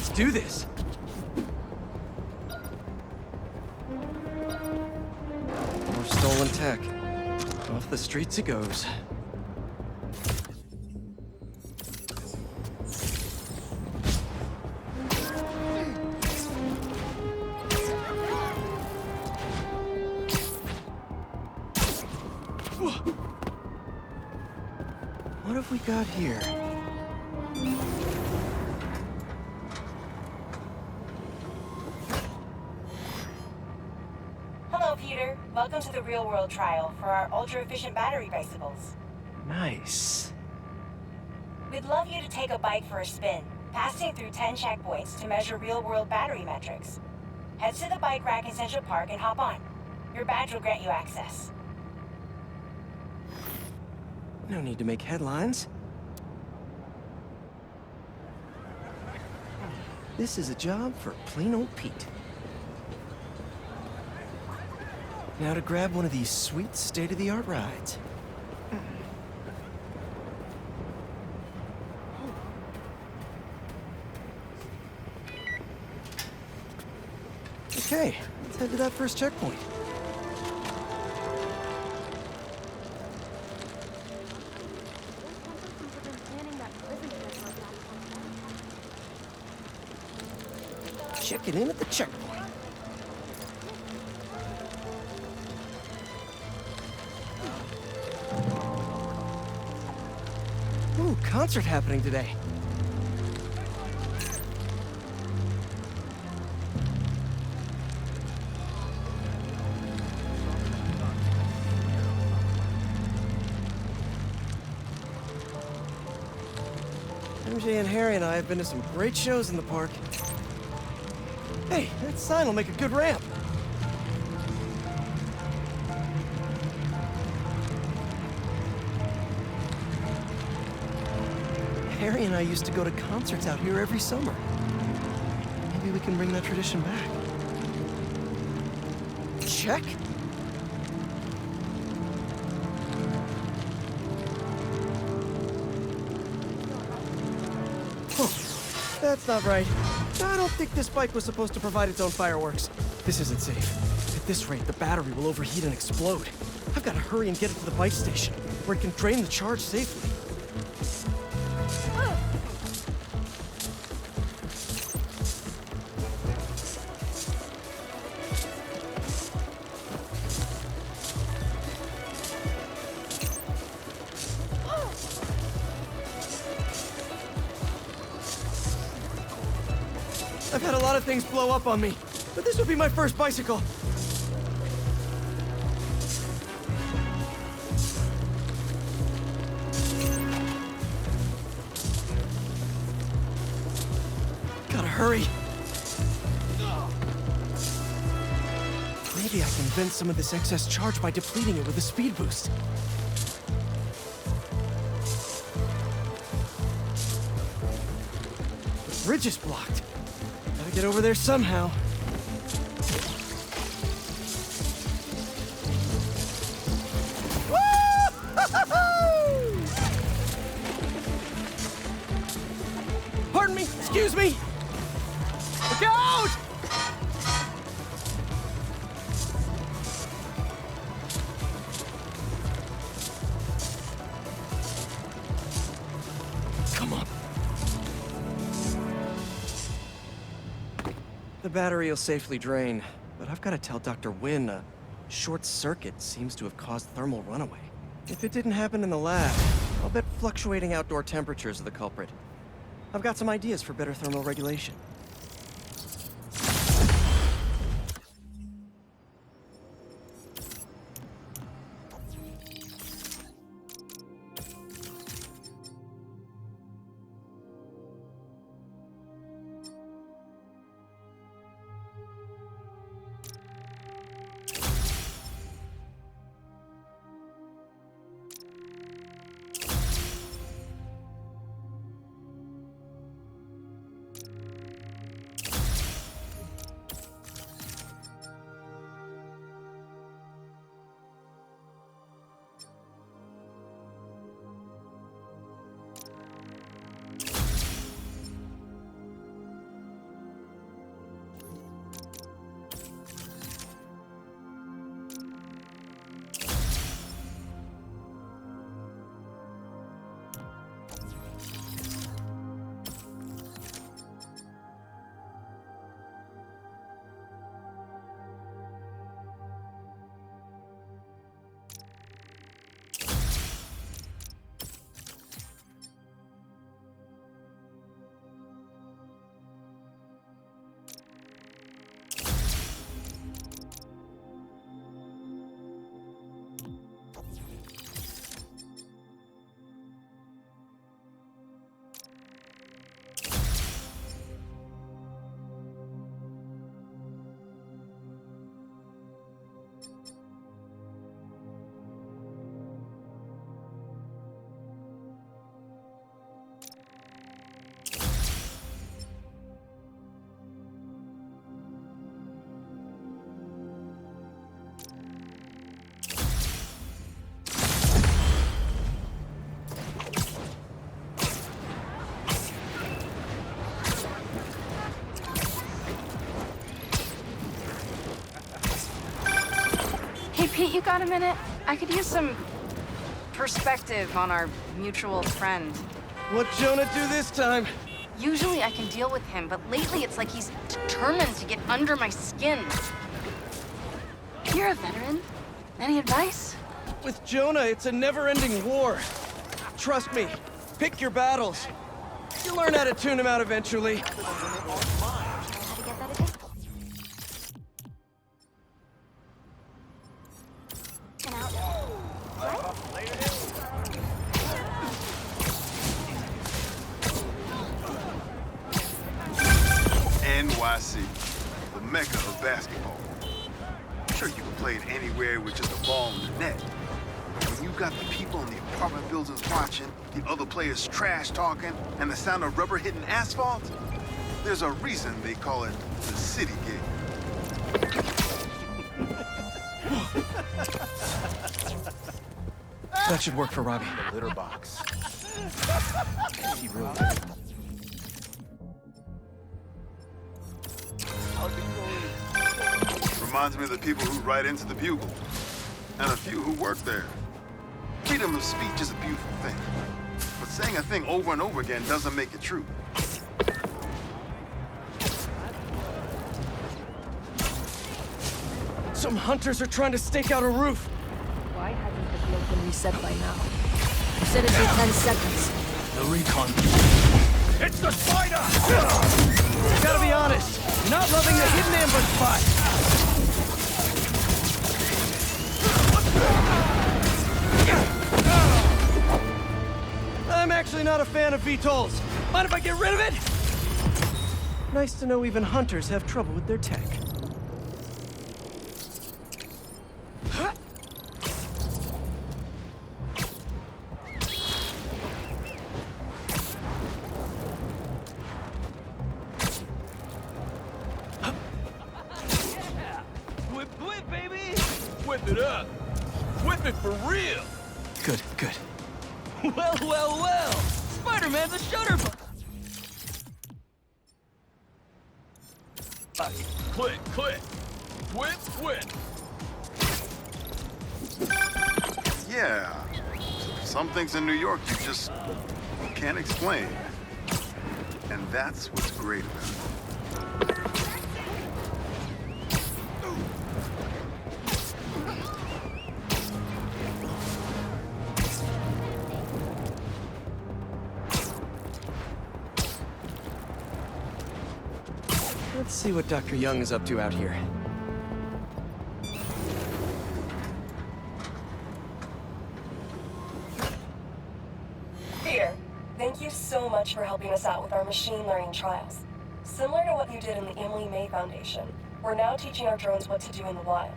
Let's do this! More stolen tech. Off the streets it goes. What have we got here? Hello, Peter. Welcome to the real-world trial for our ultra-efficient battery bicycles. Nice. We'd love you to take a bike for a spin, passing through 10 checkpoints to measure real-world battery metrics. Head to the bike rack in Central Park and hop on. Your badge will grant you access. No need to make headlines. This is a job for plain old Pete. Now to grab one of these sweet state-of-the-art rides. Okay, let's head to that first checkpoint. Checking in at the checkpoint. Ooh, concert happening today. MJ and Harry and I have been to some great shows in the park. Hey, that sign will make a good ramp. Harry and I used to go to concerts out here every summer. Maybe we can bring that tradition back. Check. Huh. That's not right. I don't think this bike was supposed to provide its own fireworks. This isn't safe. At this rate, the battery will overheat and explode. I've got to hurry and get it to the bike station, where it can drain the charge safely. I've had a lot of things blow up on me, but this will be my first bicycle. Gotta hurry. Maybe I can vent some of this excess charge by depleting it with a speed boost. The bridge is blocked. Gotta get over there somehow. Woo! Pardon me, excuse me. Look out! Come on. The battery will safely drain, but I've got to tell Dr. Wynn a short circuit seems to have caused thermal runaway. If it didn't happen in the lab, I'll bet fluctuating outdoor temperatures are the culprit. I've got some ideas for better thermal regulation. Hey, Pete, you got a minute? I could use some perspective on our mutual friend. What'd Jonah do this time? Usually I can deal with him, but lately it's like he's determined to get under my skin. You're a veteran. Any advice? With Jonah, it's a never-ending war. Trust me, pick your battles. You'll learn how to tune him out eventually. NYC, the mecca of basketball. Sure, you can play it anywhere with just a ball in the net. When you got the people in the apartment buildings watching, the other players trash talking, and the sound of rubber hitting asphalt, there's a reason they call it the city game. That should work for Robbie. Litter box. He really Reminds me of the people who write into the Bugle, and a few who work there. Freedom of speech is a beautiful thing, but saying a thing over and over again doesn't make it true. Some hunters are trying to stake out a roof. Why hasn't the globe been reset by now? You said it'd be 10 seconds. The recon. It's the spider! Gotta be honest, not loving the hidden ambush spot. I'm actually not a fan of VTOLs. Mind if I get rid of it? Nice to know even hunters have trouble with their tech. Whip, whip, baby! Whip it up! Whip it for real! Good, good. Well, well, well! Spider-Man's a shutterbug! Click, click! Whip, whip! Yeah, some things in New York you just can't explain. And that's what's great about it. Let's see what Dr. Young is up to out here. Peter, thank you so much for helping us out with our machine learning trials. Similar to what you did in the Emily May Foundation, we're now teaching our drones what to do in the wild.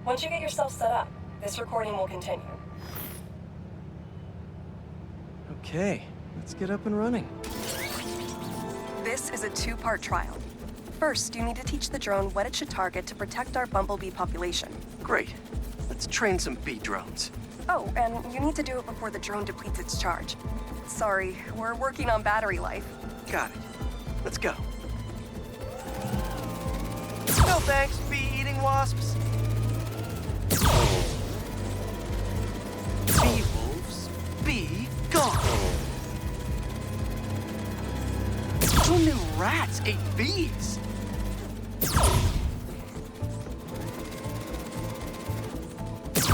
Once you get yourself set up, this recording will continue. Okay, let's get up and running. This is a two-part trial. First, you need to teach the drone what it should target to protect our bumblebee population. Great. Let's train some bee drones. Oh, and you need to do it before the drone depletes its charge. Sorry, we're working on battery life. Got it. Let's go. No thanks, bee-eating wasps. Bee wolves, be gone. Who knew rats ate bees?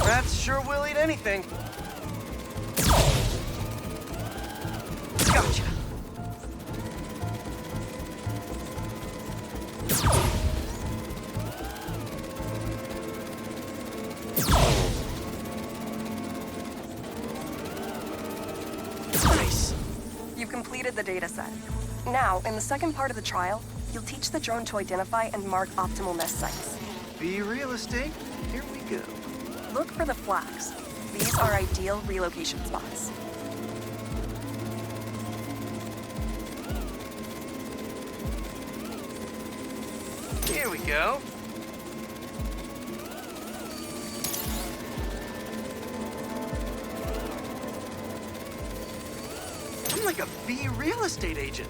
Rats sure will eat anything. Gotcha. Nice. You've completed the data set. Now, in the second part of the trial, you'll teach the drone to identify and mark optimal nest sites. Bee real estate, here we go. Look for the flags. These are ideal relocation spots. Here we go. I'm like a bee real estate agent.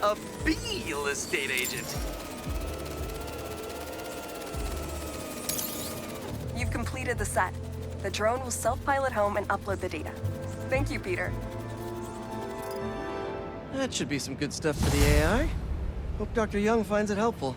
A bee real estate agent. You've completed the set. The drone will self-pilot home and upload the data. Thank you, Peter. That should be some good stuff for the AI. Hope Dr. Young finds it helpful.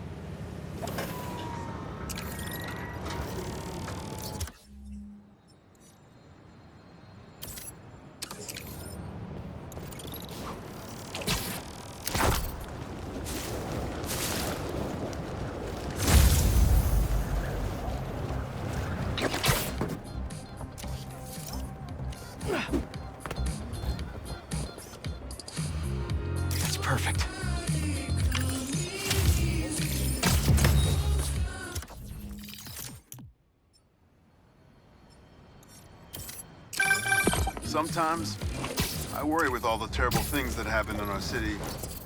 That's perfect. Sometimes, I worry with all the terrible things that happen in our city.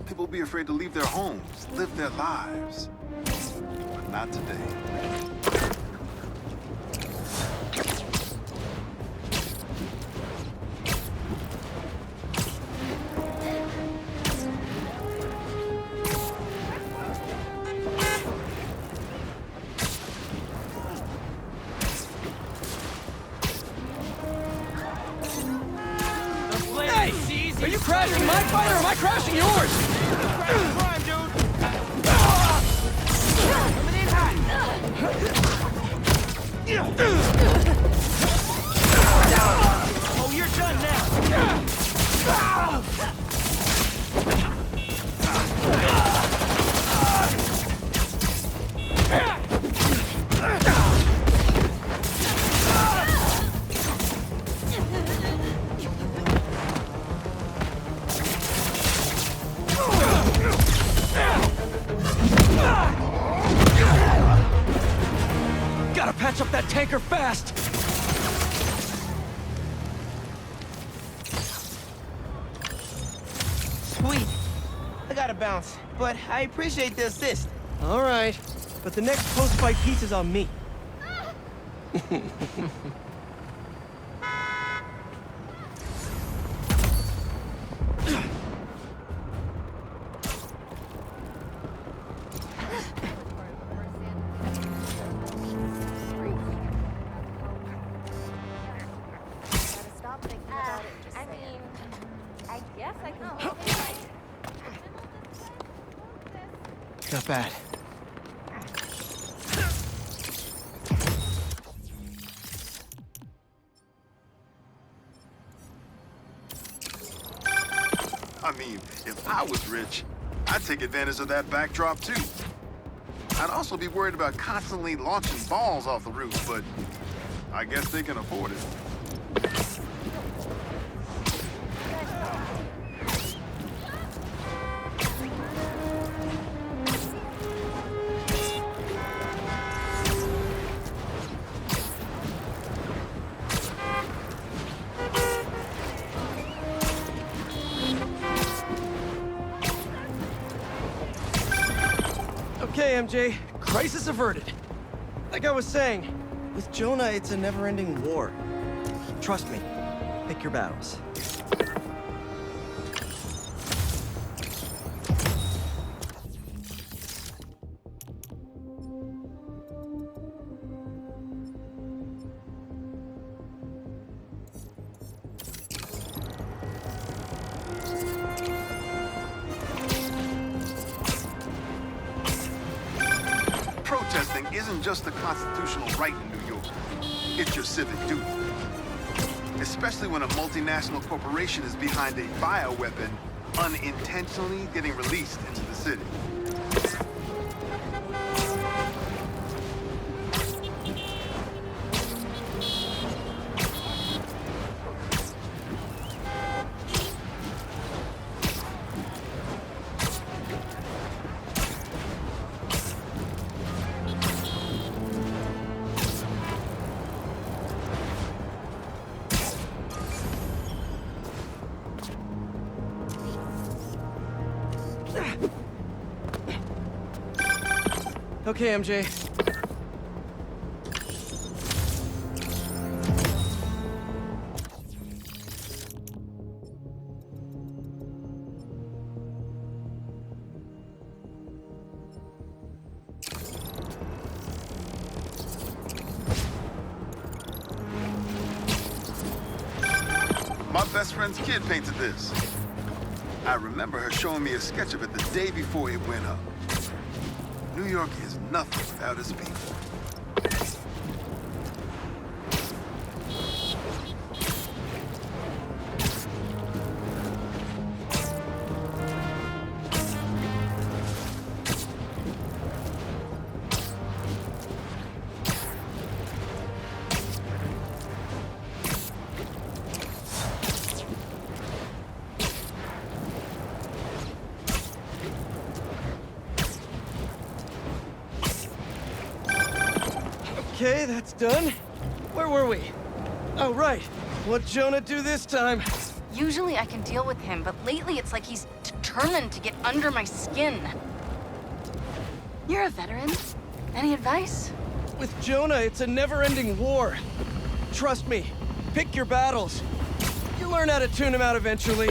People be afraid to leave their homes, live their lives. But not today. Hey! Are you crashing my fight or am I crashing yours? Crime, dude! Oh, you're done Gotta patch up that tanker fast! Sweet. I gotta bounce, but I appreciate the assist. Alright, but the next post-fight piece is on me. Stop thinking about it. Just I guess I can. Not bad. I mean, if I was rich, I'd take advantage of that backdrop too. I'd also be worried about constantly launching balls off the roof, but I guess they can afford it. Okay, MJ. Crisis averted. Like I was saying, with Jonah, it's a never-ending war. Trust me. Pick your battles. Protesting isn't just a constitutional right in New York. It's your civic duty. Especially when a multinational corporation is behind a bioweapon unintentionally getting released into the city. Okay, MJ. best friend's kid painted this. I remember her showing me a sketch of it the day before it went up. New York is nothing without its people. Okay, that's done. Where were we? Oh, right. What'd Jonah do this time? Usually I can deal with him, but lately it's like he's determined to get under my skin. You're a veteran. Any advice? With Jonah, it's a never-ending war. Trust me, pick your battles. You learn how to tune him out eventually.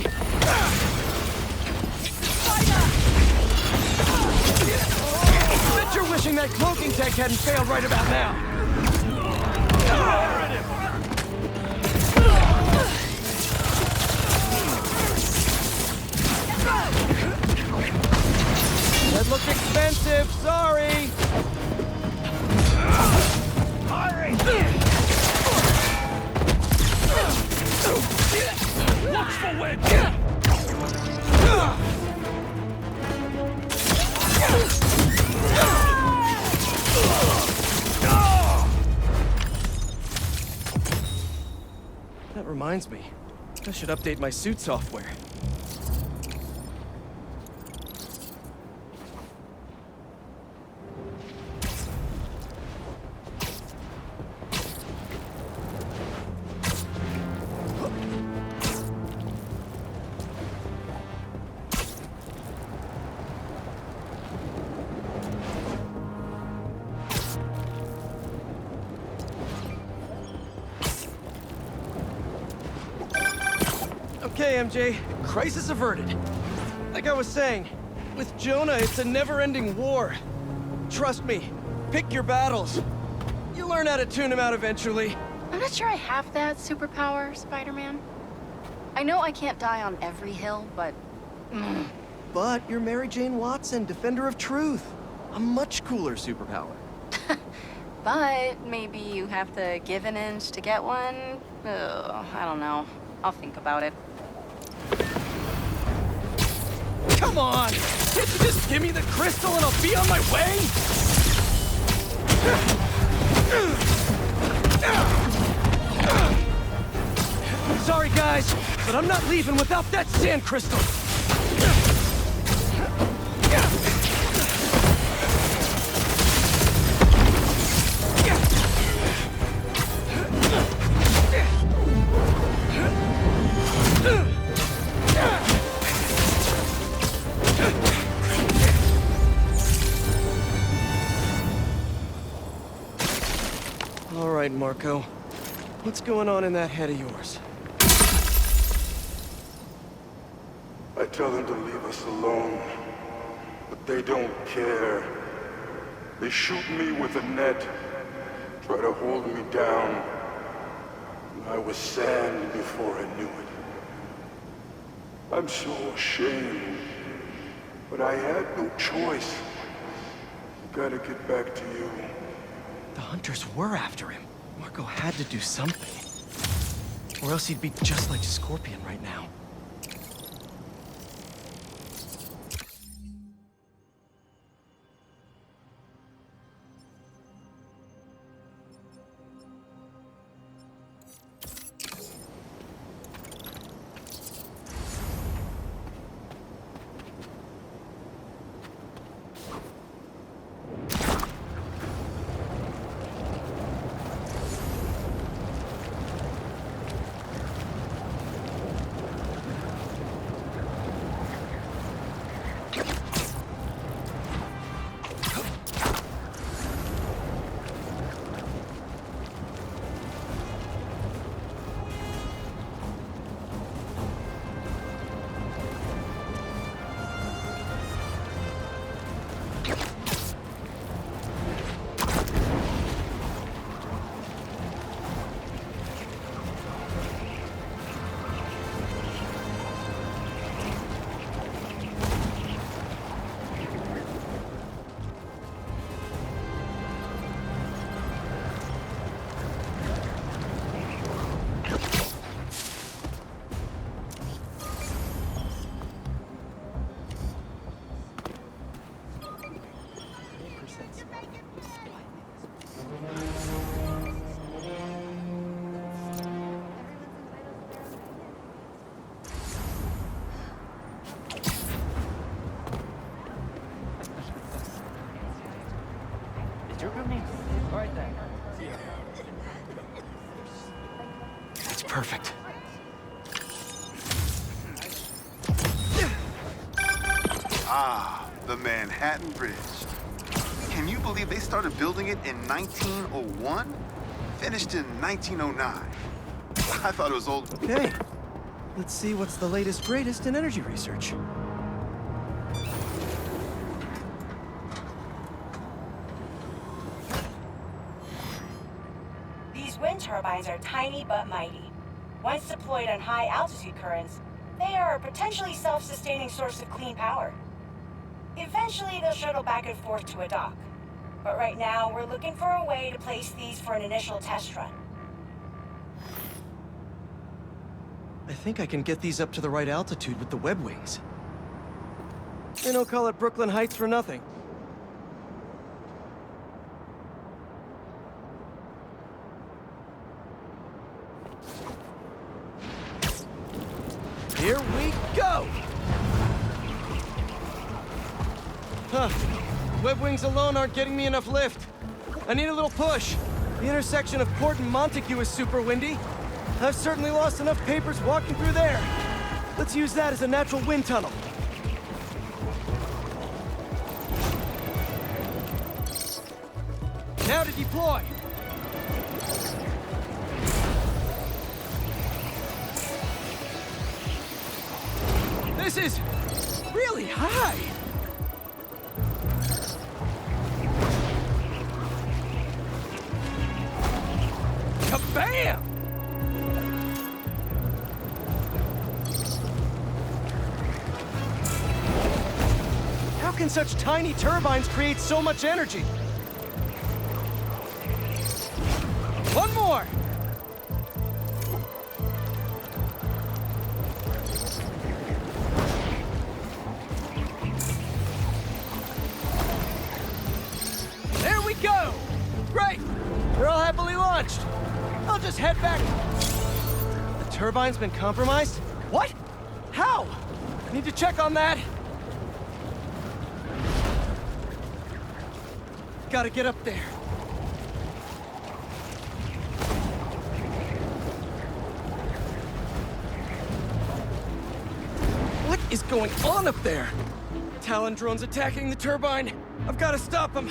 Bet you're wishing that cloaking tech hadn't failed right about now. That looked expensive, sorry. Watchful wedge! That reminds me. I should update my suit software. Okay, MJ. Crisis averted. Like I was saying, with Jonah, it's a never-ending war. Trust me, pick your battles. You learn how to tune him out eventually. I'm not sure I have that superpower, Spider-Man. I know I can't die on every hill, but... But you're Mary Jane Watson, Defender of Truth. A much cooler superpower. But maybe you have to give an inch to get one? Ugh, I don't know. I'll think about it. Come on! Can't you just give me the crystal and I'll be on my way? Sorry, guys, but I'm not leaving without that sand crystal. All right, Marco. What's going on in that head of yours? I tell them to leave us alone, but they don't care. They shoot me with a net, try to hold me down. I was sand before I knew it. I'm so ashamed, but I had no choice. Gotta get back to you. The hunters were after him. Marco had to do something. Or else he'd be just like Scorpion right now. Perfect. Ah, the Manhattan Bridge. Can you believe they started building it in 1901? Finished in 1909. I thought it was old. Okay. Let's see what's the latest greatest in energy research. These wind turbines are tiny but mighty. Once deployed on high altitude currents, they are a potentially self-sustaining source of clean power. Eventually, they'll shuttle back and forth to a dock. But right now, we're looking for a way to place these for an initial test run. I think I can get these up to the right altitude with the web wings. They don't call it Brooklyn Heights for nothing. Here we go! Huh. Web wings alone aren't getting me enough lift. I need a little push. The intersection of Port and Montague is super windy. I've certainly lost enough papers walking through there. Let's use that as a natural wind tunnel. Now to deploy. This is really high. Kabam! How can such tiny turbines create so much energy? One more! There we go! Great! They're all happily launched. I'll just head back. The turbine's been compromised? What? How? Need to check on that. Gotta get up there. What is going on up there? Talon drones attacking the turbine. I've got to stop them.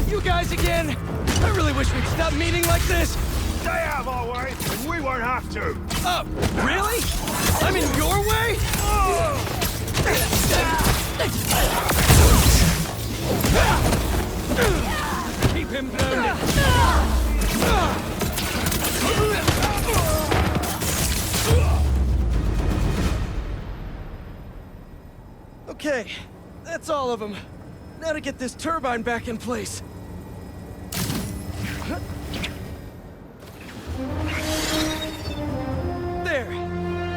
You guys again? I really wish we'd stop meeting like this. They have our way, and we won't have to. Oh, really? I'm in your way? Keep him grounded. Okay, that's all of them. Now to get this turbine back in place. There,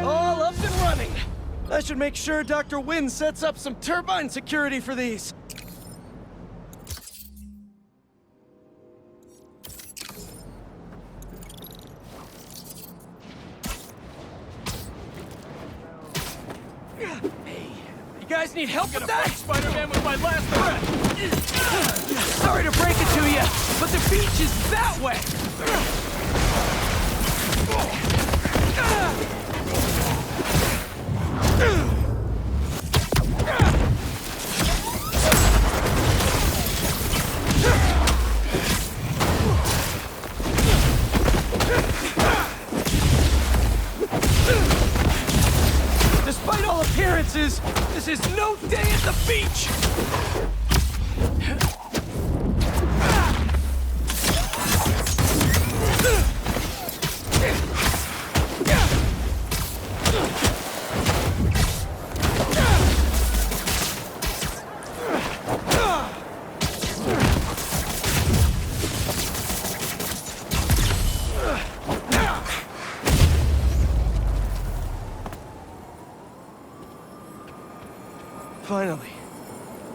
all up and running. I should make sure Dr. Wynn sets up some turbine security for these. Hey, you guys need help with that? Spider-Man with my last breath! Sorry to break it to you, but the beach is that way! Despite all appearances, this is no day at the beach! Finally,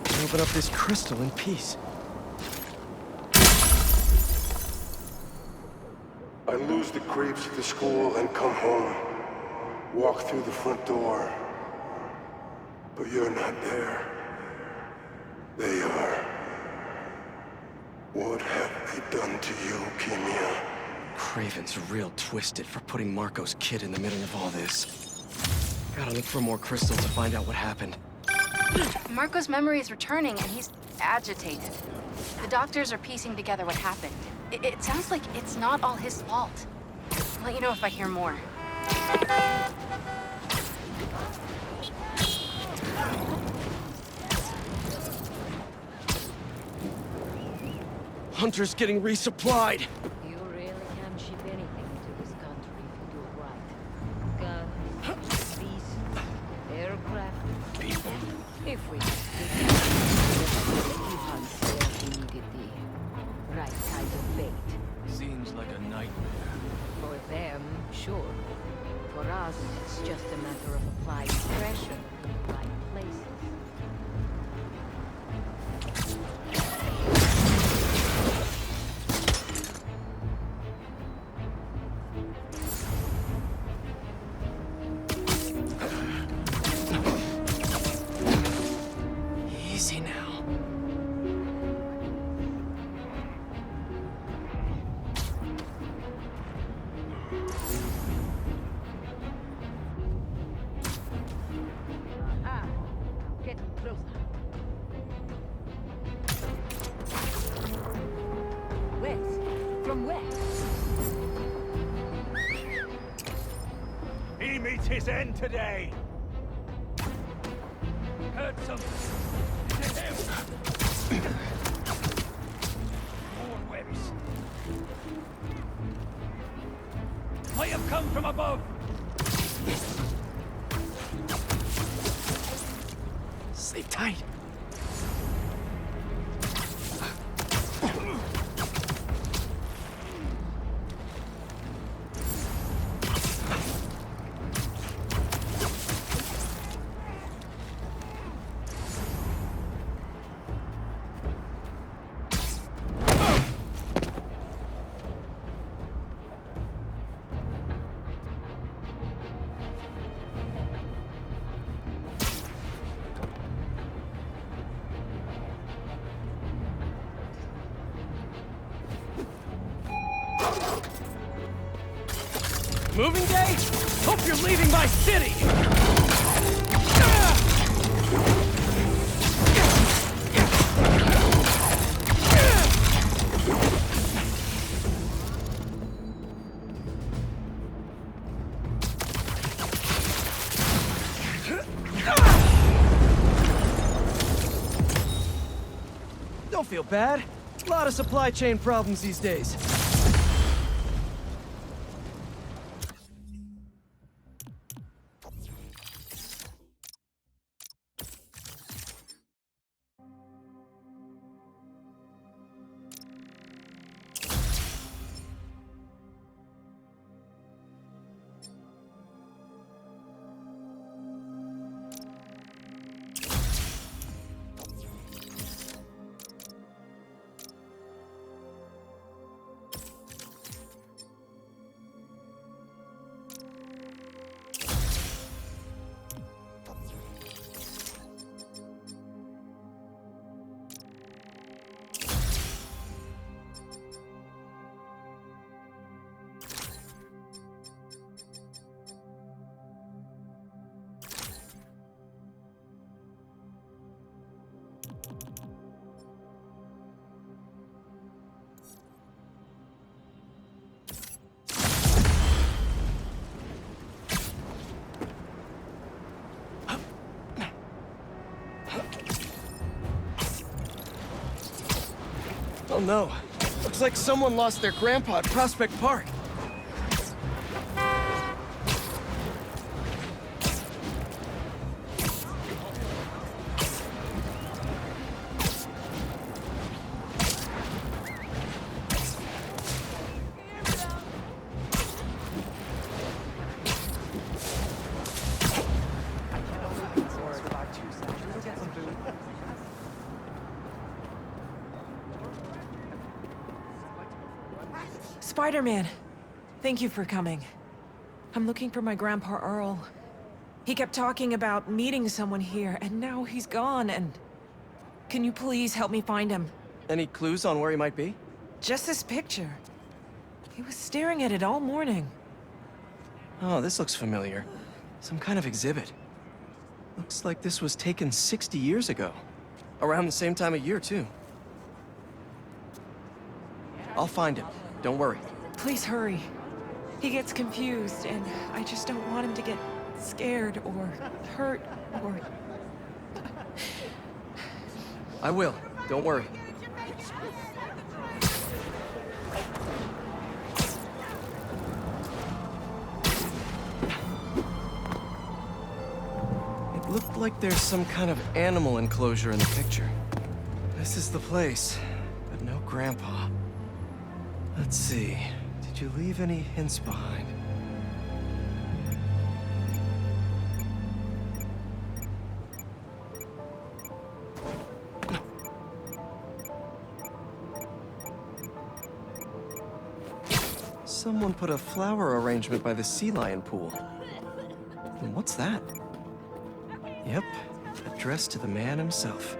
I open up this crystal in peace. I lose the creeps at the school and come home. Walk through the front door. But you're not there. They are. What have they done to you, Keemia? Craven's real twisted for putting Marco's kid in the middle of all this. Gotta look for more crystals to find out what happened. Marco's memory is returning, and he's agitated. The doctors are piecing together what happened. It sounds like it's not all his fault. I'll let you know if I hear more. Hunter's getting resupplied. You really can ship anything into this country if you do it right. Guns, beasts, aircraft, People. if we hunt where we needed the right kind of bait. Seems like a nightmare. For them, sure. For us, it's just a matter of applying pressure in the right places. Easy now. Ah, getting closer. West. From west. He meets his end today. Heard something. Is it him? More webs. Might have come from above. Stay tight. Moving day? Hope you're leaving my city! Don't feel bad. A lot of supply chain problems these days. Oh no. Looks like someone lost their grandpa at Prospect Park. Spider-Man, Thank you for coming. I'm looking for my Grandpa Earl. He kept talking about meeting someone here, and now he's gone, and... Can you please help me find him? Any clues on where he might be? Just this picture. He was staring at it all morning. Oh, this looks familiar. Some kind of exhibit. Looks like this was taken 60 years ago. Around the same time of year, too. I'll find him. Don't worry. Please hurry. He gets confused, and I just don't want him to get scared or hurt or... I will. Don't worry. It looked like there's some kind of animal enclosure in the picture. This is the place, but no Grandpa. Let's see. Did you leave any hints behind? Someone put a flower arrangement by the sea lion pool. And what's that? Yep, addressed to the man himself.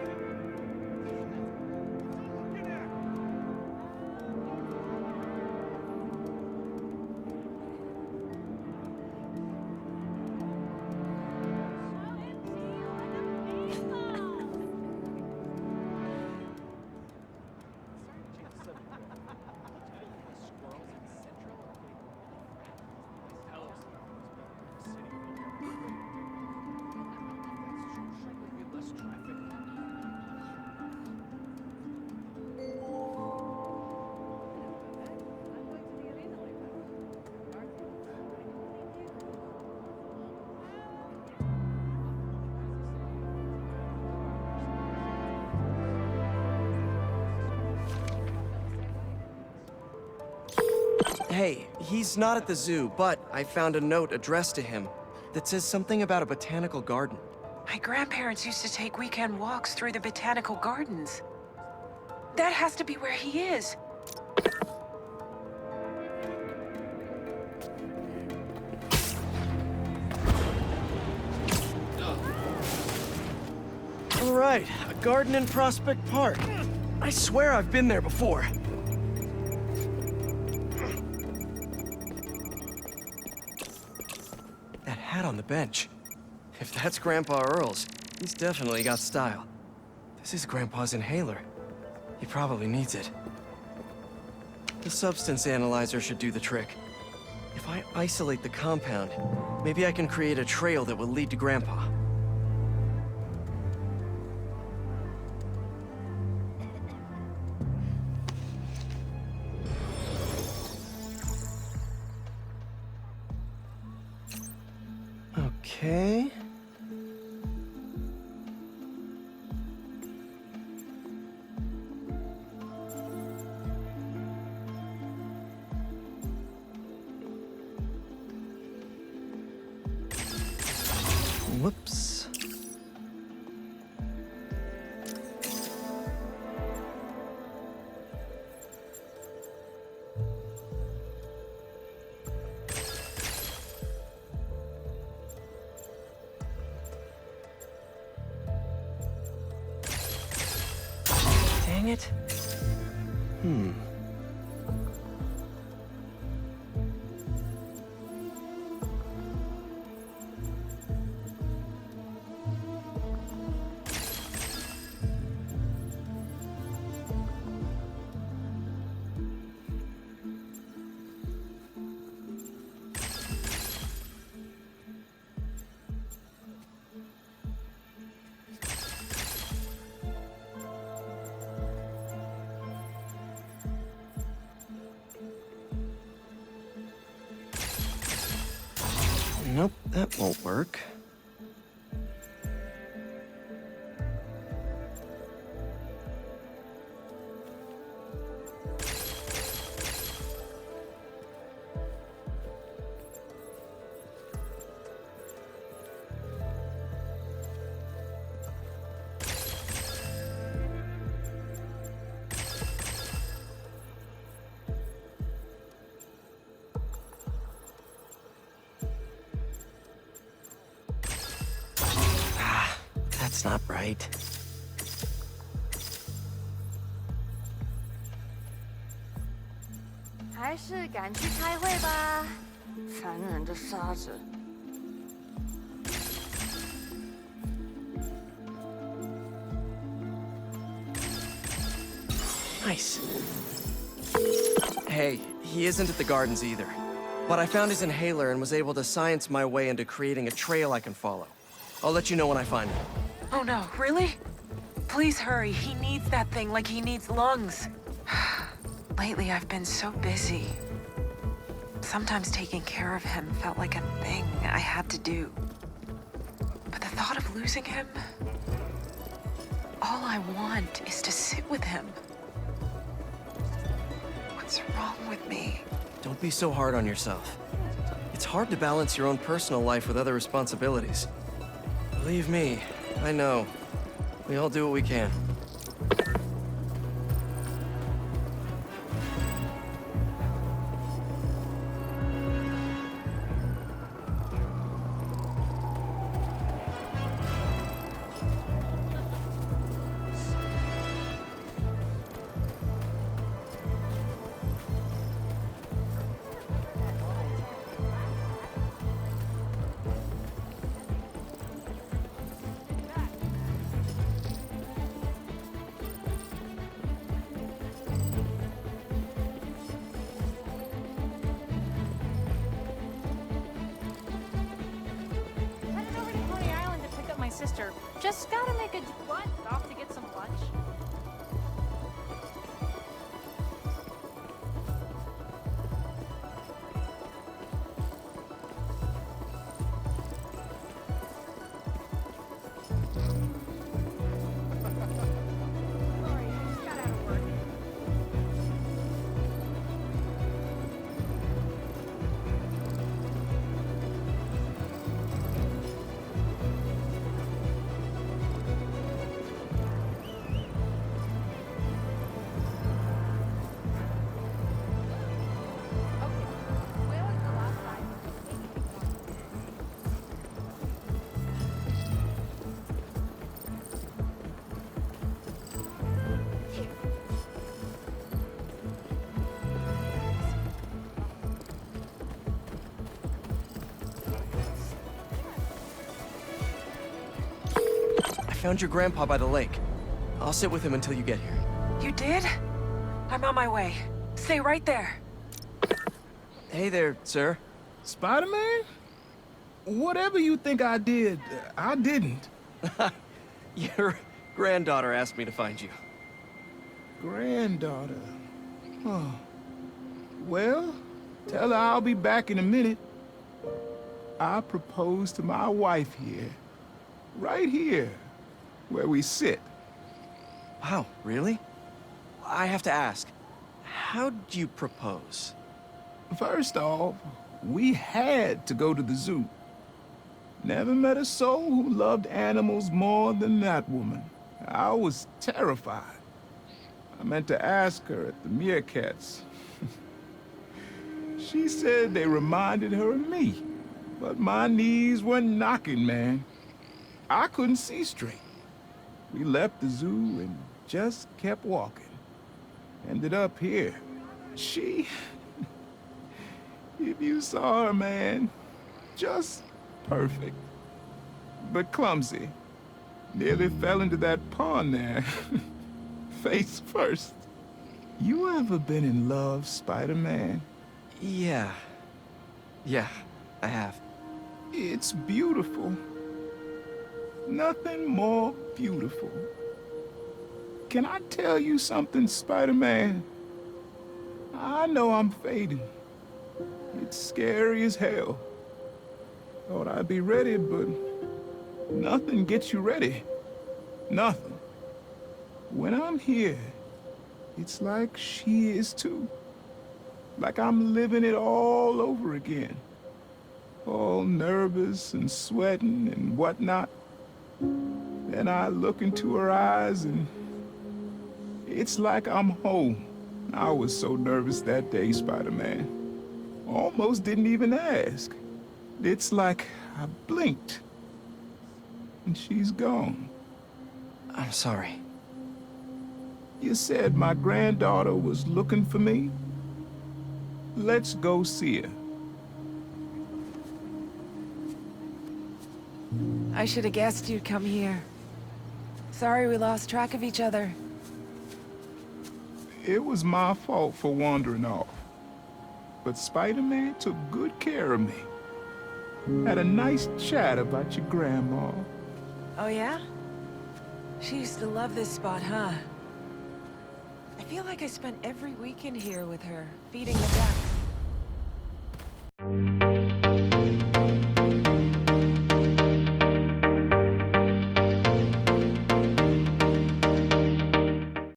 Hey, he's not at the zoo, but I found a note addressed to him that says something about a botanical garden. My grandparents used to take weekend walks through the botanical gardens. That has to be where he is. All right, a garden in Prospect Park. I swear I've been there before. That hat on the bench. If that's Grandpa Earl's, he's definitely got style. This is Grandpa's inhaler. He probably needs it. The substance analyzer should do the trick. If I isolate the compound, maybe I can create a trail that will lead to Grandpa. Okay. Whoops. Dang it. Nope, that won't work. That's not right.还是赶去开会吧。烦人的沙子。Nice. Hey, he isn't at the gardens either. But I found his inhaler and was able to science my way into creating a trail I can follow. I'll let you know when I find him. Oh no, really? Please hurry. He needs that thing like he needs lungs. Lately, I've been so busy. Sometimes taking care of him felt like a thing I had to do. But the thought of losing him... All I want is to sit with him. What's wrong with me? Don't be so hard on yourself. It's hard to balance your own personal life with other responsibilities. Believe me, I know. We all do what we can. Headed over to Coney Island to pick up my sister. Just gotta make a what? Off to get some lunch. Sorry, just got out of work. Where was the last time? I found your grandpa by the lake. I'll sit with him until you get here. You did? I'm on my way. Stay right there. Hey there, sir. Spider-Man? Whatever you think I did, I didn't. Your granddaughter asked me to find you. Granddaughter. Huh. Well, tell her I'll be back in a minute. I proposed to my wife here. Right here, where we sit. Wow, really? I have to ask, how'd you propose? First off, we had to go to the zoo. Never met a soul who loved animals more than that woman. I was terrified. I meant to ask her at the meerkats. She said they reminded her of me, but my knees were knocking, man. I couldn't see straight. We left the zoo and just kept walking. Ended up here. She... If you saw her, man, just perfect. But clumsy. Nearly fell into that pond there. Face first. You ever been in love, Spider-Man? Yeah. Yeah, I have. It's beautiful. Nothing more beautiful. Can I tell you something, Spider-Man? I know I'm fading. It's scary as hell. Thought I'd be ready, but nothing gets you ready. Nothing. When I'm here, it's like she is too. Like I'm living it all over again. All nervous and sweating and whatnot. Then I look into her eyes and it's like I'm home. I was so nervous that day, Spider-Man. Almost didn't even ask. It's like I blinked and she's gone. I'm sorry. You said my granddaughter was looking for me? Let's go see her. I should have guessed you'd come here. Sorry we lost track of each other. It was my fault for wandering off. But Spider-Man took good care of me. Had a nice chat about your grandma. Oh yeah? She used to love this spot, huh? I feel like I spent every weekend here with her, feeding the ducks.